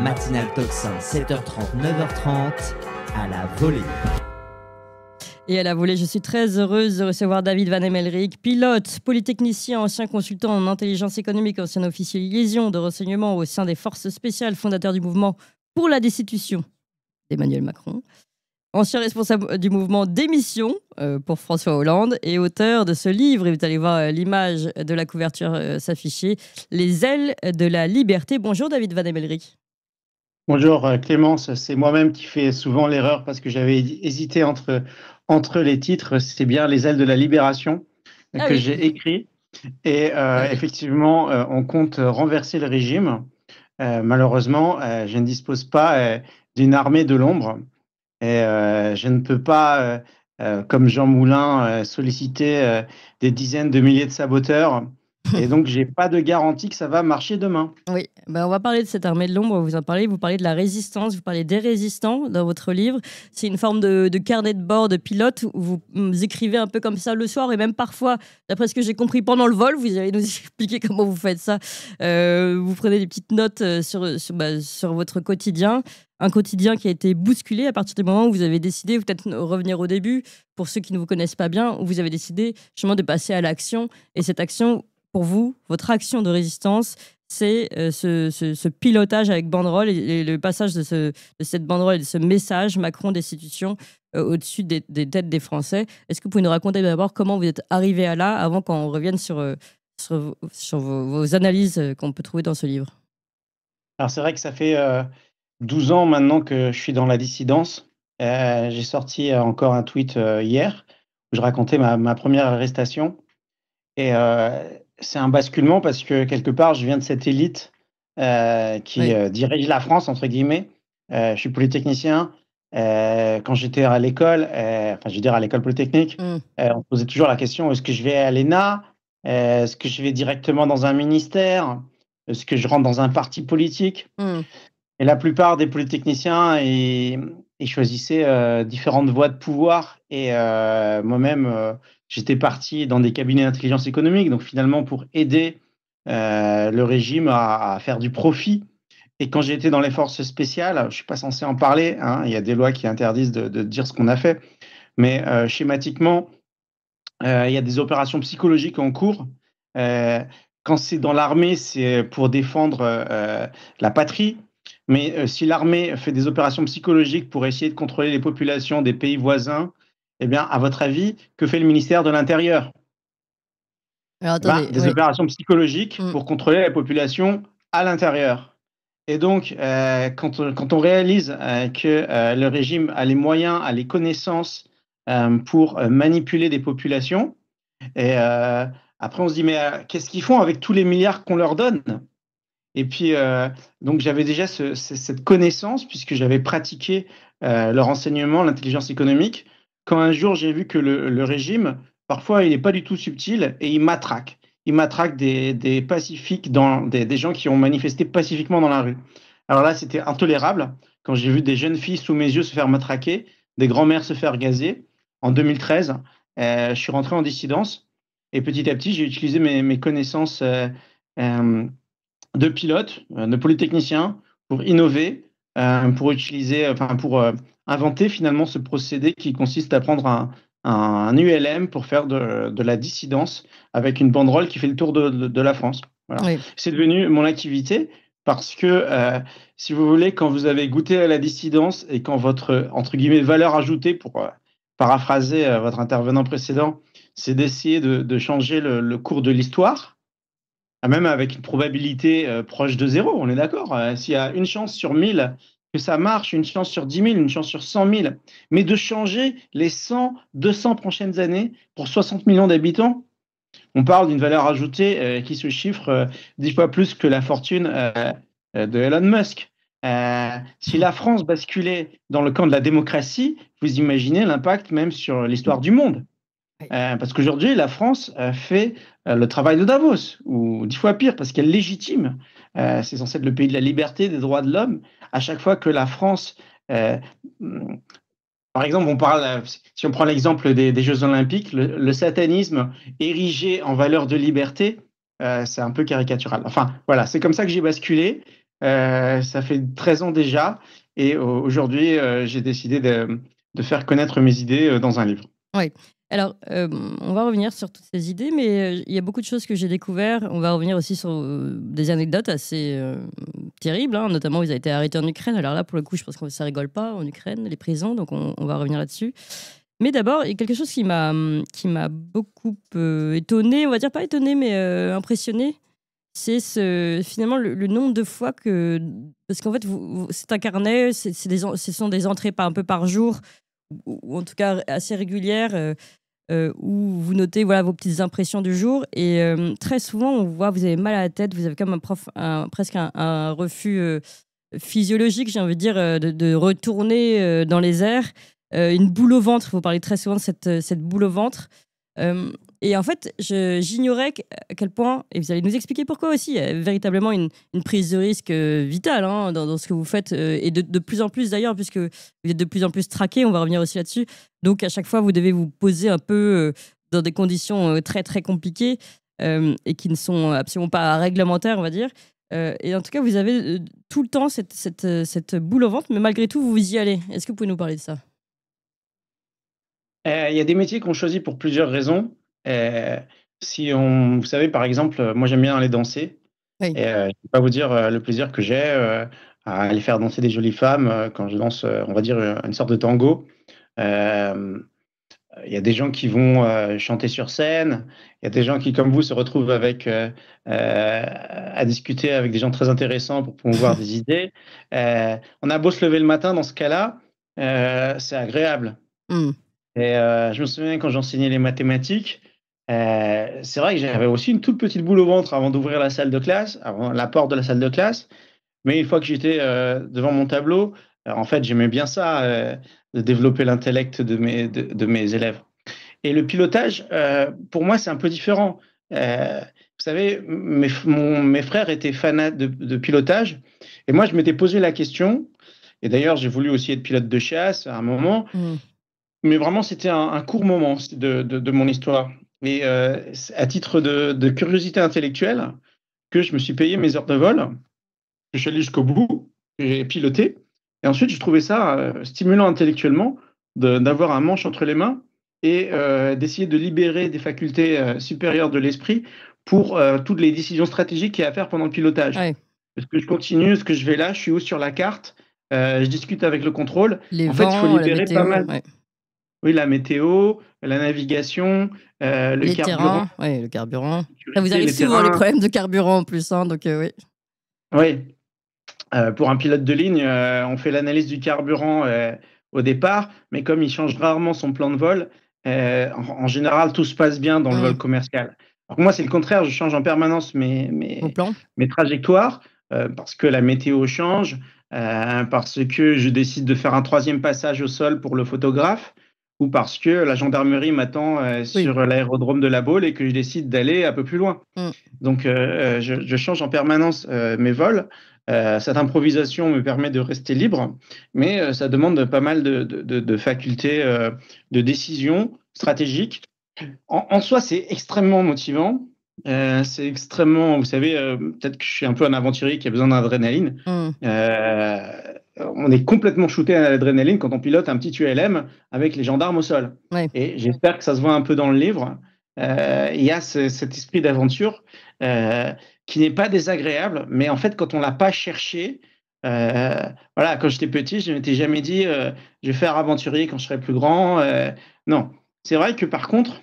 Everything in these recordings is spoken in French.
matinale Tocsin, 7h30, 9h30, à la volée. Et à la volée, je suis très heureuse de recevoir David Van Emmelrich, pilote, polytechnicien, ancien consultant en intelligence économique, ancien officier liaison de renseignement au sein des forces spéciales, fondateur du mouvement pour la destitution d'Emmanuel Macron, ancien responsable du mouvement Démission pour François Hollande et auteur de ce livre, et vous allez voir l'image de la couverture s'afficher, Les ailes de la liberté. Bonjour David Van Emmelrich. Bonjour Clémence, c'est moi-même qui fais souvent l'erreur parce que j'avais hésité entre les titres. C'est bien Les ailes de la libération que j'ai écrit. Et effectivement, on compte renverser le régime. Malheureusement, je ne dispose pas d'une armée de l'ombre. Et je ne peux pas, comme Jean Moulin, solliciter des dizaines de milliers de saboteurs. Et donc, je n'ai pas de garantie que ça va marcher demain. Oui, on va parler de cette armée de l'ombre, vous parlez de la résistance, vous parlez des résistants dans votre livre. C'est une forme de carnet de bord de pilote où vous écrivez un peu comme ça le soir et même parfois, d'après ce que j'ai compris, pendant le vol, vous allez nous expliquer comment vous faites ça. Vous prenez des petites notes sur votre quotidien. Un quotidien qui a été bousculé à partir du moment où vous avez décidé, peut-être revenir au début, pour ceux qui ne vous connaissent pas bien, où vous avez décidé justement de passer à l'action. Et cette action, pour vous, votre action de résistance, c'est ce pilotage avec banderole et le passage de cette banderole et de ce message Macron destitution au-dessus des têtes des Français. Est-ce que vous pouvez nous raconter d'abord comment vous êtes arrivé à là, avant qu'on revienne sur vos analyses qu'on peut trouver dans ce livre? Alors c'est vrai que ça fait 12 ans maintenant que je suis dans la dissidence. J'ai sorti encore un tweet hier où je racontais ma première arrestation. Et c'est un basculement parce que quelque part, je viens de cette élite qui dirige la France, entre guillemets. Je suis polytechnicien. Quand j'étais à l'école, je veux dire à l'école polytechnique, on se posait toujours la question, est-ce que je vais à l'ENA? Est-ce que je vais directement dans un ministère? Est-ce que je rentre dans un parti politique? Et la plupart des polytechniciens, ils choisissaient différentes voies de pouvoir. Et moi-même, j'étais parti dans des cabinets d'intelligence économique, donc finalement pour aider le régime à faire du profit. Et quand j'ai été dans les forces spéciales, je ne suis pas censé en parler, hein, il y a des lois qui interdisent de dire ce qu'on a fait, mais schématiquement, il y a des opérations psychologiques en cours. Quand c'est dans l'armée, c'est pour défendre la patrie. Mais si l'armée fait des opérations psychologiques pour essayer de contrôler les populations des pays voisins, eh bien, à votre avis, que fait le ministère de l'Intérieur? Alors, attendez, des opérations psychologiques pour contrôler la population à l'intérieur. Et donc, quand on réalise que le régime a les moyens, a les connaissances pour manipuler des populations, et après on se dit, mais qu'est-ce qu'ils font avec tous les milliards qu'on leur donne? Et puis, donc j'avais déjà cette connaissance, puisque j'avais pratiqué le renseignement, l'intelligence économique, quand un jour j'ai vu que le régime, parfois, il n'est pas du tout subtil et il matraque. Il matraque des pacifiques, des gens qui ont manifesté pacifiquement dans la rue. Alors là, c'était intolérable quand j'ai vu des jeunes filles sous mes yeux se faire matraquer, des grands-mères se faire gazer. En 2013, je suis rentré en dissidence et petit à petit, j'ai utilisé mes connaissances de pilote, de polytechnicien, pour innover, pour inventer finalement ce procédé qui consiste à prendre un ULM pour faire de la dissidence avec une banderole qui fait le tour de la France. Voilà. Oui. C'est devenu mon activité parce que, si vous voulez, quand vous avez goûté à la dissidence et quand votre, entre guillemets, valeur ajoutée, pour paraphraser votre intervenant précédent, c'est d'essayer de changer le cours de l'histoire, même avec une probabilité proche de zéro, on est d'accord. S'il y a une chance sur 1000 que ça marche, une chance sur 10 000, une chance sur 100 000, mais de changer les 100, 200 prochaines années pour 60 millions d'habitants, on parle d'une valeur ajoutée qui se chiffre 10 fois plus que la fortune de Elon Musk. Si la France basculait dans le camp de la démocratie, vous imaginez l'impact même sur l'histoire du monde. Parce qu'aujourd'hui, la France fait le travail de Davos, ou 10 fois pire, parce qu'elle légitime. C'est censé être le pays de la liberté, des droits de l'homme. À chaque fois que la France... par exemple, si on prend l'exemple des Jeux Olympiques, le satanisme érigé en valeur de liberté, c'est un peu caricatural. Enfin, voilà, c'est comme ça que j'ai basculé. Ça fait 13 ans déjà. Et aujourd'hui, j'ai décidé de faire connaître mes idées dans un livre. Oui. Alors, on va revenir sur toutes ces idées, mais il y a beaucoup de choses que j'ai découvert. On va revenir aussi sur des anecdotes assez terribles, hein. Notamment, vous avez été arrêté en Ukraine. Alors là, pour le coup, je pense que ça rigole pas en Ukraine, les prisons, donc on va revenir là-dessus. Mais d'abord, il y a quelque chose qui m'a beaucoup étonné, on va dire pas étonné, mais impressionné. C'est finalement le nombre de fois que. Parce qu'en fait, c'est un carnet, ce sont des entrées un peu par jour, ou en tout cas assez régulières, où vous notez voilà, vos petites impressions du jour. Et très souvent, on voit, vous avez mal à la tête, vous avez comme presque un refus physiologique, j'ai envie de dire, de retourner dans les airs. Une boule au ventre, vous parlez très souvent de cette boule au ventre. Euh, et en fait, j'ignorais à quel point, et vous allez nous expliquer pourquoi aussi, il y a véritablement une prise de risque vitale, hein, dans ce que vous faites, et de plus en plus d'ailleurs, puisque vous êtes de plus en plus traqué, on va revenir aussi là-dessus. Donc à chaque fois, vous devez vous poser un peu dans des conditions très très compliquées, et qui ne sont absolument pas réglementaires, on va dire. Et en tout cas, vous avez tout le temps cette boule au ventre, mais malgré tout, vous y allez. Est-ce que vous pouvez nous parler de ça? Il y a des métiers qu'on choisit pour plusieurs raisons. Euh, Si on, vous savez, par exemple, moi j'aime bien aller danser. Oui. Et je ne peux pas vous dire le plaisir que j'ai à aller faire danser des jolies femmes quand je danse, on va dire, une sorte de tango. Euh, Il y a des gens qui vont chanter sur scène. Il y a des gens qui, comme vous, se retrouvent à discuter avec des gens très intéressants pour promouvoir des idées. On a beau se lever le matin dans ce cas-là, c'est agréable. Hmm. Et je me souviens quand j'enseignais les mathématiques, c'est vrai que j'avais aussi une toute petite boule au ventre avant d'ouvrir la salle de classe, avant la porte de la salle de classe. Mais une fois que j'étais devant mon tableau, en fait, j'aimais bien ça, de développer l'intellect de mes élèves. Et le pilotage, pour moi, c'est un peu différent. Vous savez, mes frères étaient fanats de pilotage, et moi, je m'étais posé la question. Et d'ailleurs, j'ai voulu aussi être pilote de chasse à un moment. Hmm. Mais vraiment, c'était un court moment de mon histoire. Et à titre de curiosité intellectuelle, que je me suis payé mes heures de vol, que je suis allé jusqu'au bout, que j'ai piloté. Et ensuite, je trouvais ça stimulant intellectuellement d'avoir un manche entre les mains et d'essayer de libérer des facultés supérieures de l'esprit pour toutes les décisions stratégiques qu'il y a à faire pendant le pilotage. Ouais. Est-ce que je continue? Est-ce que je vais là? Je suis où sur la carte? Je discute avec le contrôle. Les En fait, il faut vents, la libérer pas météo, mal. ouais. Oui, la météo, la navigation, le Les carburant, terrains, ouais, le carburant. la Ça vous sécurité, arrive les souvent les terrains. problèmes de carburant en plus, hein, donc oui. Oui, pour un pilote de ligne, on fait l'analyse du carburant au départ, mais comme il change rarement son plan de vol, en général, tout se passe bien dans le Hmm. vol commercial. Alors que moi, c'est le contraire, je change en permanence Vos plans? mes trajectoires parce que la météo change, parce que je décide de faire un troisième passage au sol pour le photographe, ou parce que la gendarmerie m'attend Oui. sur l'aérodrome de La Baule et que je décide d'aller un peu plus loin. Hmm. Donc, je change en permanence mes vols. Cette improvisation me permet de rester libre, mais ça demande pas mal de facultés de décision stratégique. En soi, c'est extrêmement motivant. C'est extrêmement, vous savez, peut-être que je suis un peu un aventurier qui a besoin d'adrénaline. Hmm. On est complètement shooté à l'adrénaline quand on pilote un petit ULM avec les gendarmes au sol. Ouais. Et j'espère que ça se voit un peu dans le livre. Il y a cet esprit d'aventure euh, qui n'est pas désagréable, mais en fait, quand on l'a pas cherché, voilà, quand j'étais petit, je ne m'étais jamais dit je vais faire aventurier quand je serai plus grand. Non, c'est vrai que par contre,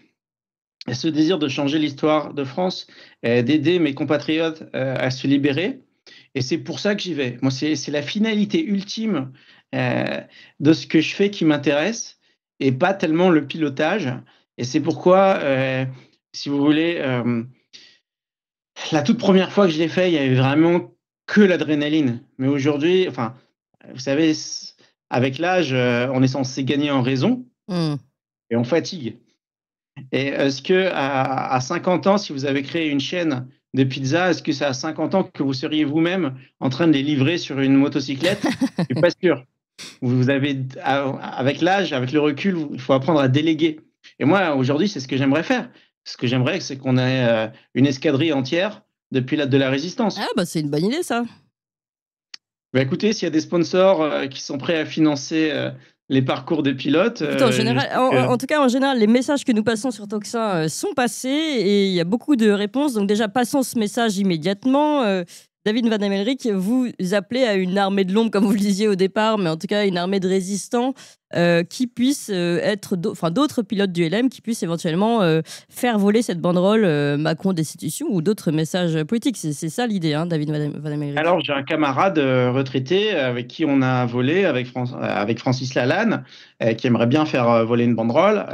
ce désir de changer l'histoire de France, d'aider mes compatriotes à se libérer, et c'est pour ça que j'y vais. Moi, c'est la finalité ultime euh, de ce que je fais qui m'intéresse, et pas tellement le pilotage. Et c'est pourquoi, si vous voulez, la toute première fois que je l'ai fait, il y avait vraiment que l'adrénaline. Mais aujourd'hui, enfin, vous savez, avec l'âge, on est censé gagner en raison Hmm. et on fatigue. Et est-ce que à 50 ans, si vous avez créé une chaîne de pizza, est-ce que c'est à 50 ans que vous seriez vous-même en train de les livrer sur une motocyclette? Je suis pas sûr. Vous avez, avec l'âge, avec le recul, il faut apprendre à déléguer. Et moi, aujourd'hui, c'est ce que j'aimerais faire. Ce que j'aimerais, c'est qu'on ait une escadrille entière de pilotes de la résistance. Ah bah c'est une bonne idée ça. Bah, écoutez, s'il y a des sponsors qui sont prêts à financer les parcours des pilotes, Écoutez, en je général, sais que... en tout cas, en général, les messages que nous passons sur Toxin sont passés et il y a beaucoup de réponses. Donc déjà, passons ce message immédiatement. David Van Amelric, vous appelez à une armée de l'ombre, comme vous le disiez au départ, mais en tout cas une armée de résistants qui puissent être, d'autres pilotes du LM qui puissent éventuellement faire voler cette banderole Macron destitution ou d'autres messages politiques. C'est ça l'idée, hein, David Van Amelric. Alors, j'ai un camarade retraité avec qui on a volé, avec Francis Lalanne, qui aimerait bien faire voler une banderole.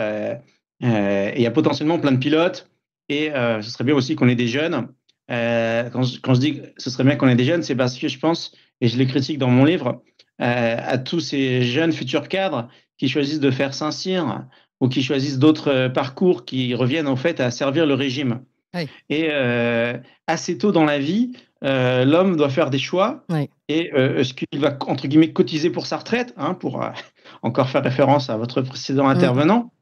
Et il y a potentiellement plein de pilotes. Et ce serait bien aussi qu'on ait des jeunes. Quand je dis que ce serait bien qu'on ait des jeunes, c'est parce que je pense, et je les critique dans mon livre, à tous ces jeunes futurs cadres qui choisissent de faire Saint-Cyr ou qui choisissent d'autres parcours qui reviennent en fait à servir le régime. Oui. Et assez tôt dans la vie, l'homme doit faire des choix. Oui. Et est-ce qu'il va, entre guillemets, cotiser pour sa retraite, hein, pour encore faire référence à votre précédent intervenant,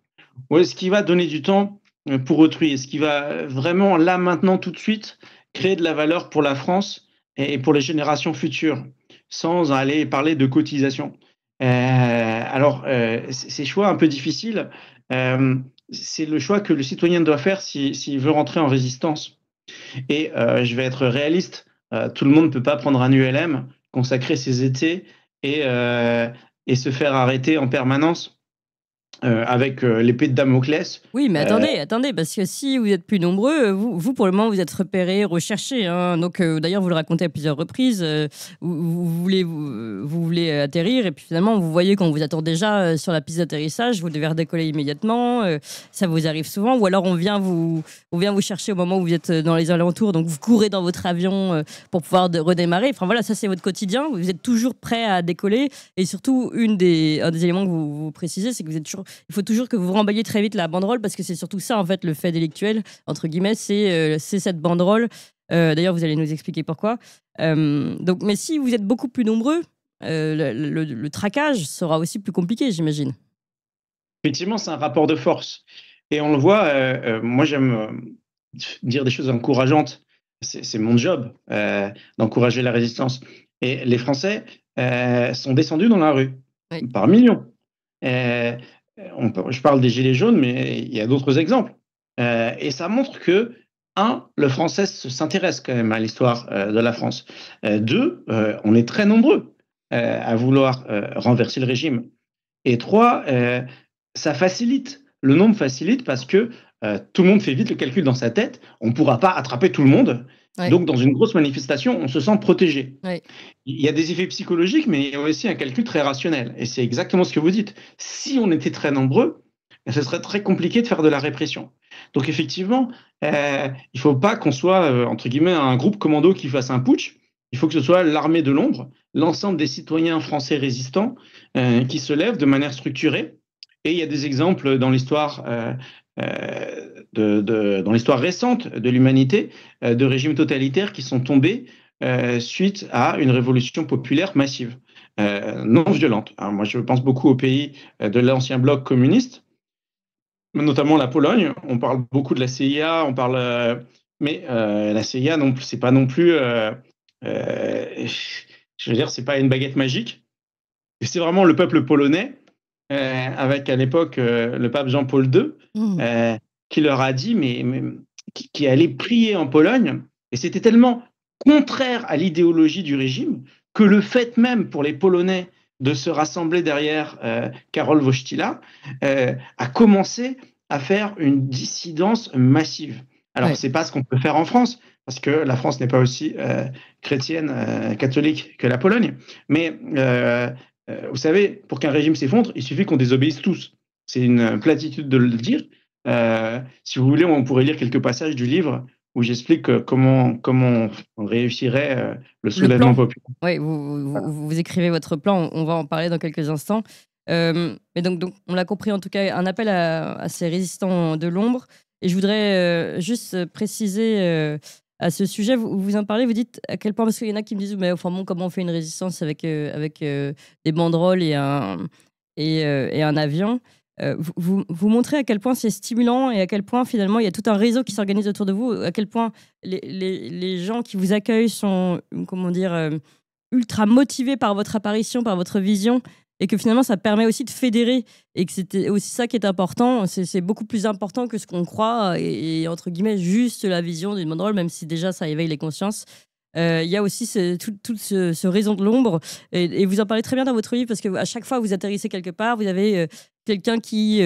ou est-ce qu'il va donner du temps pour autrui? Est-ce qu'il va vraiment, là, maintenant, tout de suite, créer de la valeur pour la France et pour les générations futures, sans aller parler de cotisation? Alors, ces choix un peu difficiles, c'est le choix que le citoyen doit faire s'il veut rentrer en résistance. Et je vais être réaliste, tout le monde ne peut pas prendre un ULM, consacrer ses étés et se faire arrêter en permanence avec l'épée de Damoclès. Oui, mais attendez, parce que si vous êtes plus nombreux, vous pour le moment, vous êtes repérés, recherchés. Hein. Donc, d'ailleurs, vous le racontez à plusieurs reprises. Vous voulez atterrir, et puis finalement, vous voyez qu'on vous attend déjà sur la piste d'atterrissage. Vous devez redécoller immédiatement. Ça vous arrive souvent, ou alors on vient vous chercher au moment où vous êtes dans les alentours. Donc, vous courez dans votre avion pour pouvoir redémarrer. Enfin voilà, ça c'est votre quotidien. Vous êtes toujours prêt à décoller, et surtout un des éléments que vous précisez, c'est que il faut toujours que vous remballiez très vite la banderole, parce que c'est surtout ça, en fait, le fait délictuel, entre guillemets, c'est cette banderole. D'ailleurs, vous allez nous expliquer pourquoi. Donc, mais si vous êtes beaucoup plus nombreux, le traquage sera aussi plus compliqué, j'imagine. Effectivement, c'est un rapport de force. Et on le voit, moi j'aime dire des choses encourageantes. C'est mon job d'encourager la résistance. Et les Français sont descendus dans la rue, Oui. par millions. Je parle des Gilets jaunes, mais il y a d'autres exemples. Et ça montre que, un, le Français s'intéresse quand même à l'histoire de la France. Deux, on est très nombreux à vouloir renverser le régime. Et trois, ça facilite. Le nombre facilite parce que tout le monde fait vite le calcul dans sa tête. On ne pourra pas attraper tout le monde. Ouais. Donc, dans une grosse manifestation, on se sent protégé. Ouais. Il y a des effets psychologiques, mais il y a aussi un calcul très rationnel. Et c'est exactement ce que vous dites. Si on était très nombreux, ce serait très compliqué de faire de la répression. Donc, effectivement, il ne faut pas qu'on soit, entre guillemets, un groupe commando qui fasse un putsch. Il faut que ce soit l'armée de l'ombre, l'ensemble des citoyens français résistants qui se lèvent de manière structurée. Et il y a des exemples dans l'histoire dans l'histoire récente de l'humanité, de régimes totalitaires qui sont tombés suite à une révolution populaire massive, non violente. Alors moi, je pense beaucoup aux pays de l'ancien bloc communiste, notamment la Pologne. On parle beaucoup de la CIA, mais la CIA, non, c'est pas non plus, je veux dire, c'est pas une baguette magique. C'est vraiment le peuple polonais, avec à l'époque le pape Jean-Paul II, qui leur a dit, qui allait prier en Pologne, et c'était tellement contraire à l'idéologie du régime que le fait même pour les Polonais de se rassembler derrière Karol Wojtyła a commencé à faire une dissidence massive. Alors, c'est pas ce qu'on peut faire en France, parce que la France n'est pas aussi chrétienne, catholique que la Pologne, mais vous savez, pour qu'un régime s'effondre, il suffit qu'on désobéisse tous. C'est une platitude de le dire. Si vous voulez, on pourrait lire quelques passages du livre où j'explique comment on réussirait le soulèvement populaire. Oui, vous écrivez votre plan, on va en parler dans quelques instants. Mais donc, on l'a compris, en tout cas, un appel à ces résistants de l'ombre. Et je voudrais juste préciser à ce sujet, vous en parlez, vous dites à quel point, parce qu'il y en a qui me disent, mais enfin bon, comment on fait une résistance avec des banderoles et un avion. Vous montrez à quel point c'est stimulant et à quel point finalement il y a tout un réseau qui s'organise autour de vous, à quel point les gens qui vous accueillent sont, comment dire, ultra motivés par votre apparition, par votre vision, et que finalement ça permet aussi de fédérer, et que c'était aussi ça qui est important. C'est beaucoup plus important que ce qu'on croit, et entre guillemets juste la vision d'une banderole, même si déjà ça éveille les consciences. Il y a aussi tout ce réseau de l'ombre, et vous en parlez très bien dans votre livre, parce qu'à chaque fois vous atterrissez quelque part, vous avez quelqu'un qui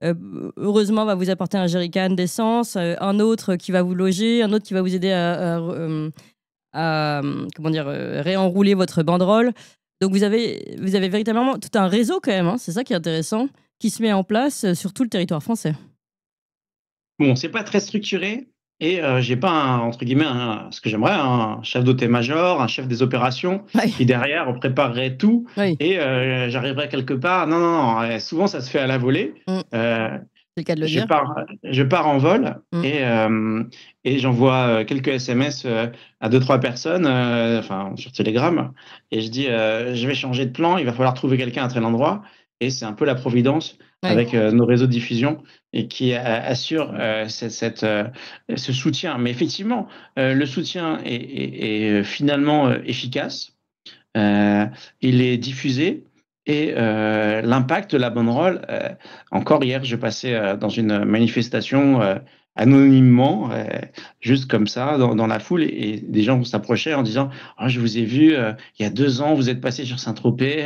heureusement va vous apporter un jerrycan d'essence, un autre qui va vous loger, un autre qui va vous aider à comment dire, réenrouler votre banderole. Donc vous avez véritablement tout un réseau quand même, hein, c'est ça qui est intéressant, qui se met en place sur tout le territoire français. Bon, c'est pas très structuré et j'ai pas entre guillemets ce que j'aimerais, un chef d'état-major, un chef des opérations qui derrière préparerait tout et j'arriverais quelque part. Non, souvent ça se fait à la volée. C'est le cas de le dire. Je pars en vol et j'envoie quelques SMS à 2-3 personnes, sur Telegram, et je dis je vais changer de plan, il va falloir trouver quelqu'un à tel endroit, et c'est un peu la providence avec nos réseaux de diffusion et qui assure ce soutien. Mais effectivement, le soutien est finalement efficace, il est diffusé. Et l'impact de la banderole, encore hier, je passais dans une manifestation anonymement, juste comme ça, dans la foule, et des gens s'approchaient en disant « Oh, je vous ai vu, il y a 2 ans, vous êtes passé sur Saint-Tropez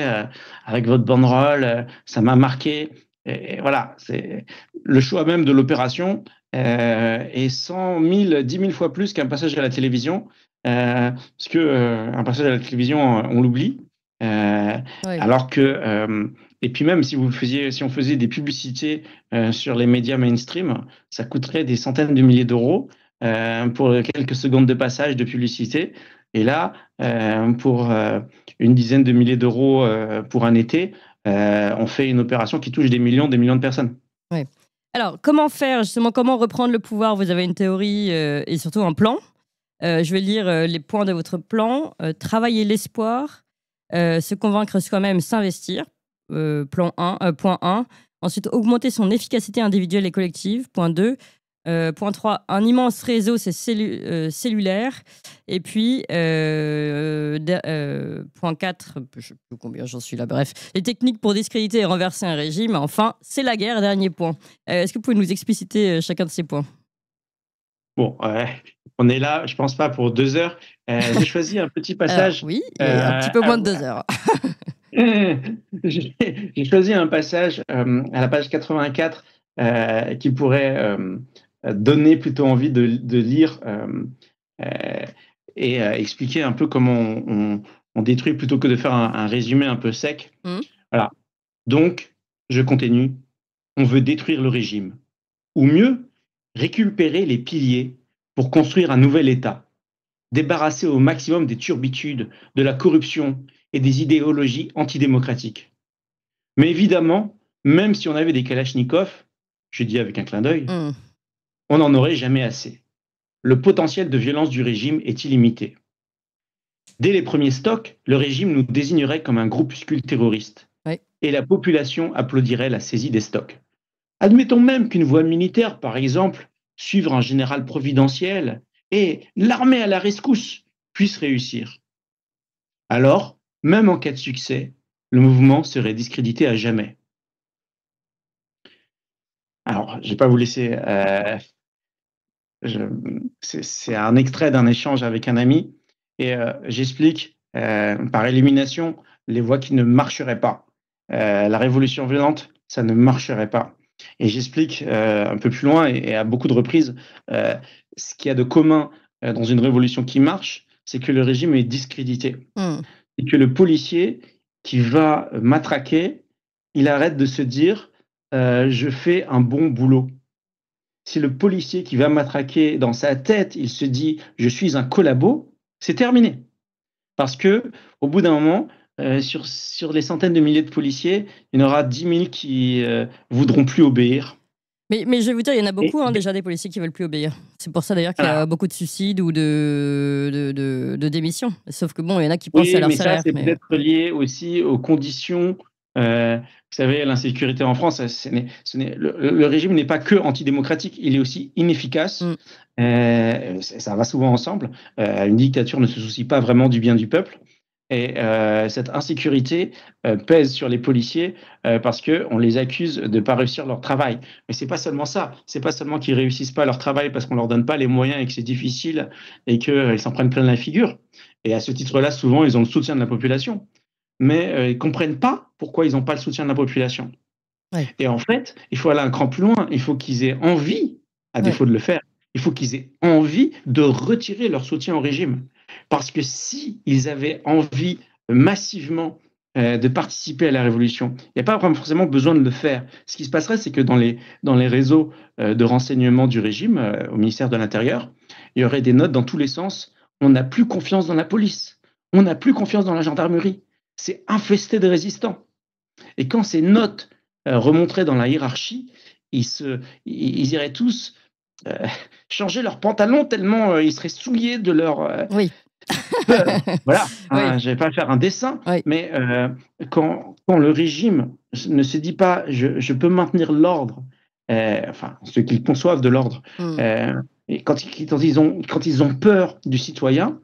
avec votre banderole, ça m'a marqué. » Et voilà, c'est le choix même de l'opération est 100 000, 10 000 fois plus qu'un passage à la télévision, parce que un passage à la télévision, on l'oublie. Alors que, et puis même si on faisait des publicités sur les médias mainstream, ça coûterait des centaines de milliers d'euros pour quelques secondes de passage de publicité. Et là, pour une dizaine de milliers d'euros pour un été, on fait une opération qui touche des millions de personnes. Ouais. Alors, comment faire justement, comment reprendre le pouvoir? Vous avez une théorie et surtout un plan. Je vais lire les points de votre plan. Travailler l'espoir. Se convaincre soi-même, s'investir, point 1. Ensuite, augmenter son efficacité individuelle et collective, point 2. Point 3, un immense réseau, c'est cellulaire. Et puis, point 4, je ne sais plus combien j'en suis là, bref, les techniques pour discréditer et renverser un régime. Enfin, c'est la guerre, dernier point. Est-ce que vous pouvez nous expliciter chacun de ces points? Bon, on est là, je pense pas pour 2 heures. J'ai choisi un petit passage. Alors, oui, un petit peu moins de 2 heures. J'ai choisi un passage à la page 84 qui pourrait donner plutôt envie de lire et expliquer un peu comment on détruit plutôt que de faire un résumé un peu sec. Voilà. Donc, je continue. On veut détruire le régime. Ou mieux, récupérer les piliers pour construire un nouvel État, débarrasser au maximum des turpitudes, de la corruption et des idéologies antidémocratiques. Mais évidemment, même si on avait des kalachnikovs, je dis avec un clin d'œil, on n'en aurait jamais assez. Le potentiel de violence du régime est illimité. Dès les premiers stocks, le régime nous désignerait comme un groupuscule terroriste et la population applaudirait la saisie des stocks. Admettons même qu'une voie militaire, par exemple, suivre un général providentiel et l'armée à la rescousse puisse réussir. Alors, même en cas de succès, le mouvement serait discrédité à jamais. Alors, je ne vais pas vous laisser... c'est un extrait d'un échange avec un ami et j'explique par élimination les voies qui ne marcheraient pas. La révolution violente, ça ne marcherait pas. Et j'explique un peu plus loin et à beaucoup de reprises ce qu'il y a de commun dans une révolution qui marche, c'est que le régime est discrédité. Et que le policier qui va matraquer, il arrête de se dire je fais un bon boulot. Si le policier qui va matraquer, dans sa tête, il se dit je suis un collabo, c'est terminé. Parce que au bout d'un moment, sur les centaines de milliers de policiers, il y en aura 10 000 qui voudront plus obéir. Mais je vais vous dire, il y en a beaucoup déjà des policiers qui veulent plus obéir. C'est pour ça d'ailleurs qu'il y a beaucoup de suicides ou de démissions. Sauf que bon, il y en a qui pensent à leur salaire. Ça, c'est peut-être lié aussi aux conditions. Vous savez, l'insécurité en France, le régime n'est pas que antidémocratique, il est aussi inefficace. Ça va souvent ensemble. Une dictature ne se soucie pas vraiment du bien du peuple. Et cette insécurité pèse sur les policiers parce qu'on les accuse de ne pas réussir leur travail. Mais c'est pas seulement ça. C'est pas seulement qu'ils réussissent pas leur travail parce qu'on leur donne pas les moyens et que c'est difficile et qu'ils s'en prennent plein la figure. Et à ce titre-là, souvent, ils ont le soutien de la population. Mais ils comprennent pas pourquoi ils n'ont pas le soutien de la population. Ouais. Et en fait, il faut aller un cran plus loin. Il faut qu'ils aient envie, à défaut de le faire, il faut qu'ils aient envie de retirer leur soutien au régime. Parce que si ils avaient envie massivement de participer à la révolution, il n'y a pas forcément besoin de le faire. Ce qui se passerait, c'est que dans les réseaux de renseignement du régime, au ministère de l'Intérieur, il y aurait des notes dans tous les sens. On n'a plus confiance dans la police. On n'a plus confiance dans la gendarmerie. C'est infesté de résistants. Et quand ces notes remonteraient dans la hiérarchie, ils iraient tous changer leurs pantalons tellement ils seraient souillés de leur Oui. peur. Voilà, Oui. je ne vais pas faire un dessin, Oui. mais quand le régime ne se dit pas je peux maintenir l'ordre, enfin ceux qui conçoivent de l'ordre, et quand ils ont peur du citoyen,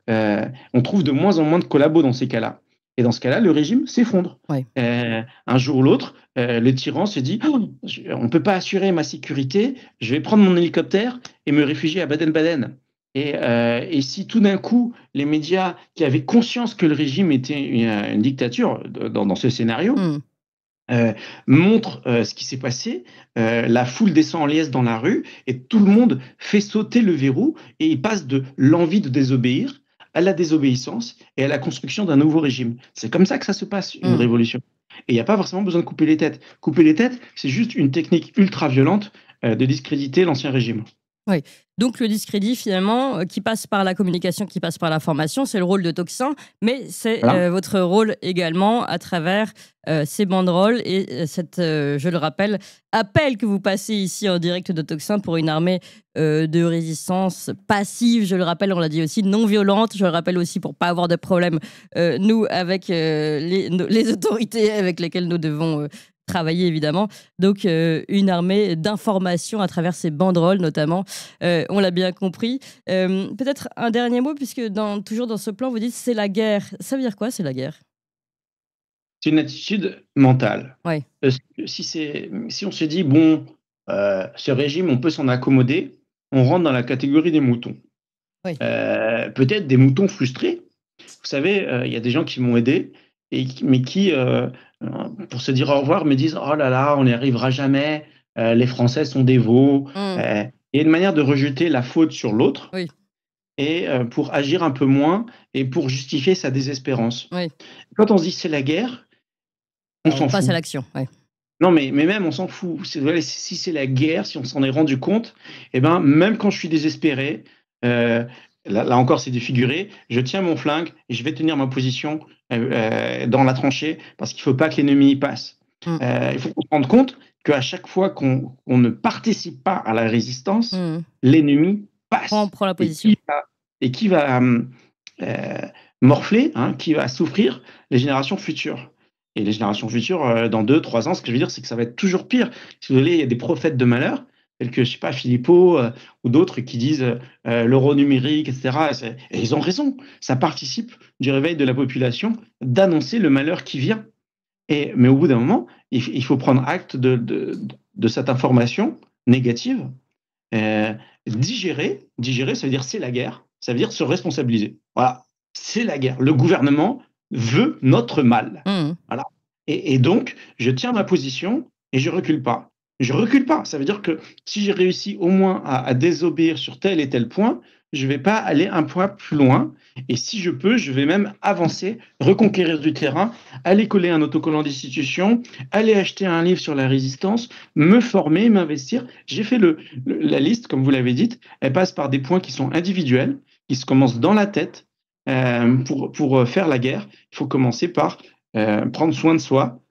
on trouve de moins en moins de collabos dans ces cas-là. Et dans ce cas-là, le régime s'effondre. Ouais. Un jour ou l'autre, le tyran se dit on ne peut pas assurer ma sécurité, je vais prendre mon hélicoptère et me réfugier à Baden-Baden. Et si tout d'un coup, les médias qui avaient conscience que le régime était une dictature dans ce scénario, montrent ce qui s'est passé, la foule descend en liesse dans la rue et tout le monde fait sauter le verrou et il passe de l'envie de désobéir à la désobéissance et à la construction d'un nouveau régime. C'est comme ça que ça se passe, une révolution. Et il n'y a pas forcément besoin de couper les têtes. Couper les têtes, c'est juste une technique ultra violente de discréditer l'ancien régime. Oui. Donc le discrédit, finalement, qui passe par la communication, qui passe par la formation, c'est le rôle de Tocsin, mais c'est votre rôle également à travers ces banderoles et cette, je le rappelle, appel que vous passez ici en direct de Tocsin pour une armée de résistance passive, je le rappelle, on l'a dit aussi, non violente, je le rappelle aussi pour pas avoir de problème, nous, avec les autorités avec lesquelles nous devons travailler évidemment, donc une armée d'information à travers ces banderoles notamment, on l'a bien compris. Peut-être un dernier mot, puisque toujours dans ce plan vous dites c'est la guerre. Ça veut dire quoi, c'est la guerre? C'est une attitude mentale. Ouais. Si on se dit bon, ce régime on peut s'en accommoder, on rentre dans la catégorie des moutons. Oui. Peut-être des moutons frustrés. Vous savez, il y a des gens qui m'ont aidé, mais qui, pour se dire au revoir, me disent « Oh là là, on n'y arrivera jamais, les Français sont des veaux. » Il y a une manière de rejeter la faute sur l'autre et pour agir un peu moins et pour justifier sa désespérance. Oui. Quand on se dit « c'est la guerre », on s'en fout. Passe à l'action, Non, mais même, on s'en fout. Si c'est la guerre, si on s'en est rendu compte, eh ben, même quand je suis désespéré, là encore, c'est défiguré. Je tiens mon flingue et je vais tenir ma position dans la tranchée parce qu'il ne faut pas que l'ennemi y passe. Il faut se rendre compte qu'à chaque fois qu'on ne participe pas à la résistance, l'ennemi passe. On prend la position. Et qui va morfler, qui va souffrir les générations futures. Et les générations futures, dans 2-3 ans, ce que je veux dire, c'est que ça va être toujours pire. Si vous voulez, il y a des prophètes de malheur, tels que, je sais pas, Philippot ou d'autres qui disent l'euro numérique, etc. Et ils ont raison. Ça participe du réveil de la population d'annoncer le malheur qui vient. Mais au bout d'un moment, il faut prendre acte de cette information négative. Digérer, ça veut dire c'est la guerre. Ça veut dire se responsabiliser. Voilà, c'est la guerre. Le gouvernement veut notre mal. Voilà. Et donc, je tiens ma position et je recule pas. Je recule pas. Ça veut dire que si j'ai réussi au moins à désobéir sur tel et tel point, je vais pas aller un point plus loin. Et si je peux, je vais même avancer, reconquérir du terrain, aller coller un autocollant d'institution, aller acheter un livre sur la résistance, me former, m'investir. J'ai fait la liste, comme vous l'avez dit, elle passe par des points qui sont individuels, qui se commencent dans la tête. Pour faire la guerre, il faut commencer par prendre soin de soi.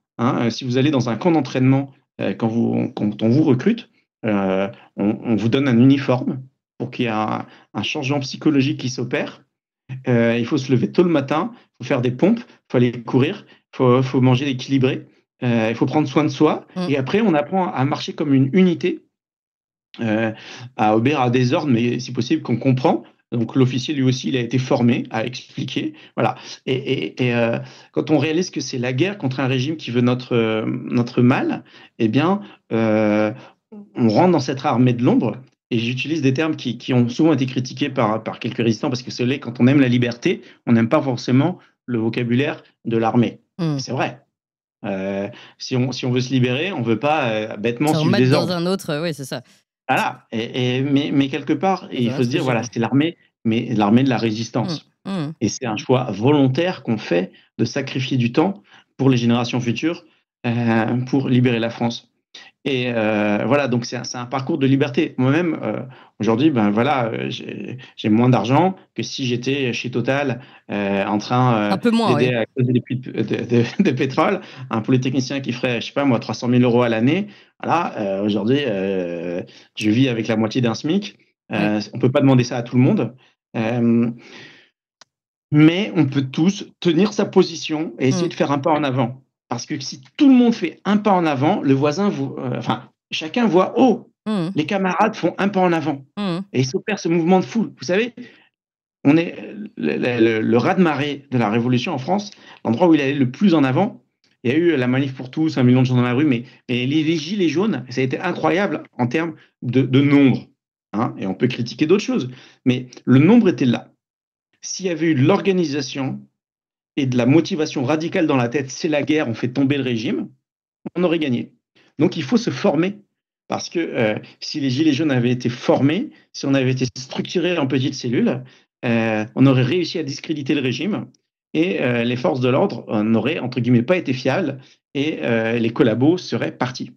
Si vous allez dans un camp d'entraînement, quand on vous recrute, on vous donne un uniforme pour qu'il y ait un changement psychologique qui s'opère. Il faut se lever tôt le matin, il faut faire des pompes, il faut aller courir, il faut manger équilibré, il faut prendre soin de soi. Et après, on apprend à marcher comme une unité, à obéir à des ordres, mais si possible qu'on comprend. Donc l'officier, lui aussi, il a été formé à expliquer. Voilà. Quand on réalise que c'est la guerre contre un régime qui veut notre mal, eh bien, on rentre dans cette armée de l'ombre. Et j'utilise des termes qui ont souvent été critiqués par quelques résistants, parce que quand on aime la liberté, on n'aime pas forcément le vocabulaire de l'armée. C'est vrai. Si on veut se libérer, on ne veut pas bêtement se suivre remettre des ordres. dans un autre, oui, c'est ça. Voilà. Mais quelque part, il faut se dire, voilà, réfléchir. c'est l'armée, mais l'armée de la résistance. Et c'est un choix volontaire qu'on fait de sacrifier du temps pour les générations futures, pour libérer la France. Et voilà, donc c'est un parcours de liberté. Moi-même, aujourd'hui, ben voilà, j'ai moins d'argent que si j'étais chez Total en train Un peu moins, d'aider oui. à creuser des puits de pétrole, un polytechnicien qui ferait, je sais pas moi, 300 000 euros à l'année. Voilà, aujourd'hui, je vis avec la moitié d'un SMIC. On peut pas demander ça à tout le monde. Mais on peut tous tenir sa position et essayer de faire un pas en avant. Parce que si tout le monde fait un pas en avant, le voisin, chacun voit, oh, les camarades font un pas en avant. Et il s'opère ce mouvement de foule. Vous savez, on est le raz-de-marée de la Révolution en France, l'endroit où il allait le plus en avant. Il y a eu la manif pour tous, 1 million de gens dans la rue, mais les gilets jaunes, ça a été incroyable en termes de nombre. Hein, et on peut critiquer d'autres choses, mais le nombre était là. S'il y avait eu de l'organisation et de la motivation radicale dans la tête, c'est la guerre, on fait tomber le régime, on aurait gagné. Donc il faut se former. Parce que si les Gilets jaunes avaient été formés, si on avait été structurés en petites cellules, on aurait réussi à discréditer le régime et les forces de l'ordre n'auraient, entre guillemets, pas été fiables et les collabos seraient partis.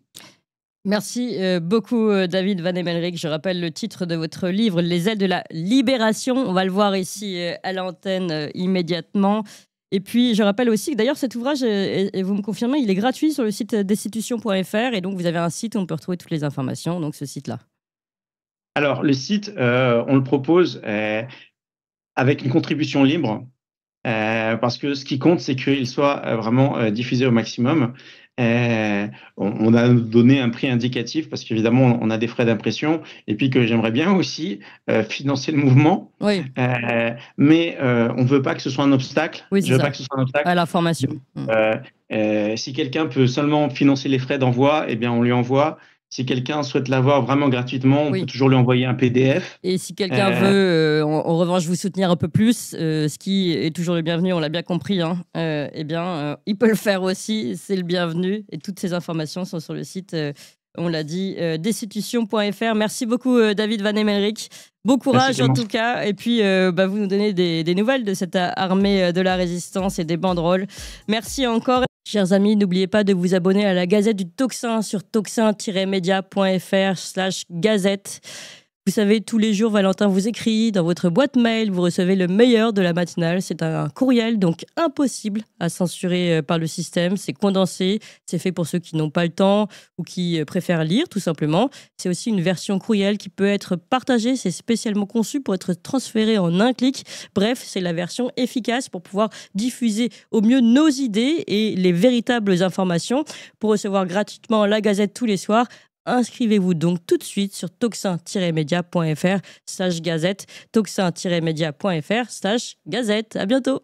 Merci beaucoup David Van Emmelrich. Je rappelle le titre de votre livre, Les ailes de la libération. On va le voir ici à l'antenne immédiatement. Et puis je rappelle aussi que d'ailleurs cet ouvrage, et vous me confirmez, il est gratuit sur le site destitution.fr et donc vous avez un site où on peut retrouver toutes les informations, donc ce site-là. Alors le site, on le propose avec une contribution libre. Parce que ce qui compte, c'est qu'il soit vraiment diffusé au maximum. On a donné un prix indicatif parce qu'évidemment, on a des frais d'impression et puis que j'aimerais bien aussi financer le mouvement. Oui. Mais on ne veut pas que ce soit un obstacle. Oui, je veux pas que ce soit un obstacle à l'information. Si quelqu'un peut seulement financer les frais d'envoi, eh bien, on lui envoie. Si quelqu'un souhaite l'avoir vraiment gratuitement, on peut toujours lui envoyer un PDF. Et si quelqu'un veut, en revanche, vous soutenir un peu plus, ce qui est toujours le bienvenu, on l'a bien compris, hein, eh bien, il peut le faire aussi, c'est le bienvenu. Et toutes ces informations sont sur le site, on l'a dit, destitution.fr. Merci beaucoup, David Van Emmelrich. Bon courage en tout cas. Et puis, vous nous donnez des nouvelles de cette armée de la résistance et des banderoles. Merci encore. Chers amis, n'oubliez pas de vous abonner à la Gazette du Tocsin sur tocsin-media.fr/gazette. Vous savez, tous les jours, Valentin vous écrit dans votre boîte mail, vous recevez le meilleur de la matinale. C'est un courriel, donc impossible à censurer par le système. C'est condensé, c'est fait pour ceux qui n'ont pas le temps ou qui préfèrent lire, tout simplement. C'est aussi une version courriel qui peut être partagée. C'est spécialement conçu pour être transféré en un clic. Bref, c'est la version efficace pour pouvoir diffuser au mieux nos idées et les véritables informations. Pour recevoir gratuitement la Gazette tous les soirs, inscrivez-vous donc tout de suite sur tocsin-media.fr/gazette, tocsin-media.fr/gazette. À bientôt.